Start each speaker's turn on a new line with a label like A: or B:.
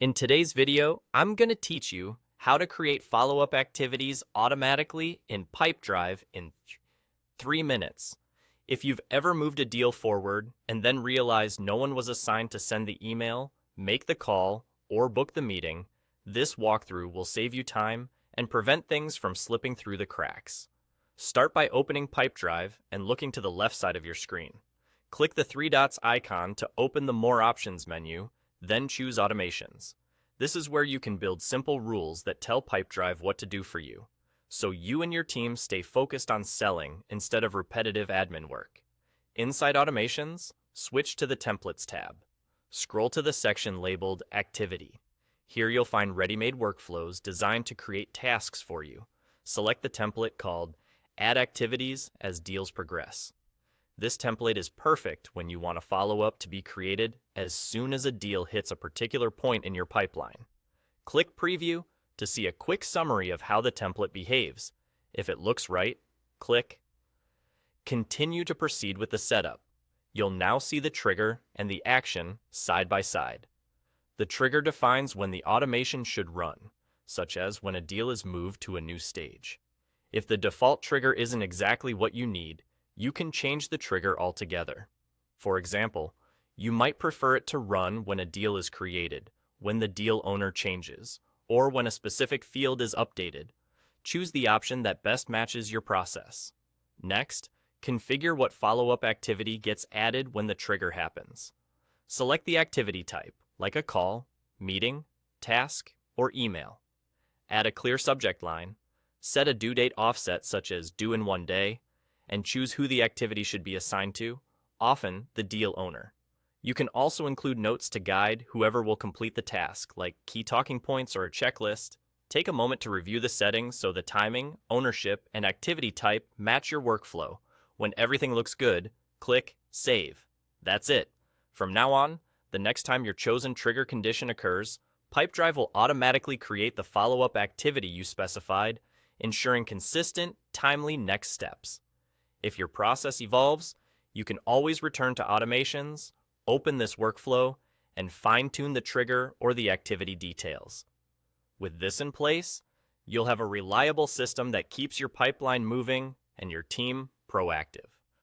A: In today's video, I'm going to teach you how to create follow-up activities automatically in Pipedrive in 3 minutes. If you've ever moved a deal forward and then realized no one was assigned to send the email, make the call, or book the meeting, this walkthrough will save you time and prevent things from slipping through the cracks. Start by opening Pipedrive and looking to the left side of your screen. Click the 3 dots icon to open the More Options menu, then choose Automations. This is where you can build simple rules that tell Pipedrive what to do for you, so you and your team stay focused on selling instead of repetitive admin work. Inside Automations, switch to the Templates tab. Scroll to the section labeled Activity. Here you'll find ready-made workflows designed to create tasks for you. Select the template called Add Activities as Deals Progress. This template is perfect when you want a follow-up to be created as soon as a deal hits a particular point in your pipeline. Click Preview to see a quick summary of how the template behaves. If it looks right, click Continue to proceed with the setup. You'll now see the trigger and the action side by side. The trigger defines when the automation should run, such as when a deal is moved to a new stage. If the default trigger isn't exactly what you need, you can change the trigger altogether. For example, you might prefer it to run when a deal is created, when the deal owner changes, or when a specific field is updated. Choose the option that best matches your process. Next, configure what follow-up activity gets added when the trigger happens. Select the activity type, like a call, meeting, task, or email. Add a clear subject line, set a due date offset such as due in 1 day, and choose who the activity should be assigned to, often the deal owner. You can also include notes to guide whoever will complete the task, like key talking points or a checklist. Take a moment to review the settings so the timing, ownership, and activity type match your workflow. When everything looks good, click Save. That's it. From now on, the next time your chosen trigger condition occurs, Pipedrive will automatically create the follow-up activity you specified, ensuring consistent, timely next steps. If your process evolves, you can always return to Automations, open this workflow, and fine-tune the trigger or the activity details. With this in place, you'll have a reliable system that keeps your pipeline moving and your team proactive.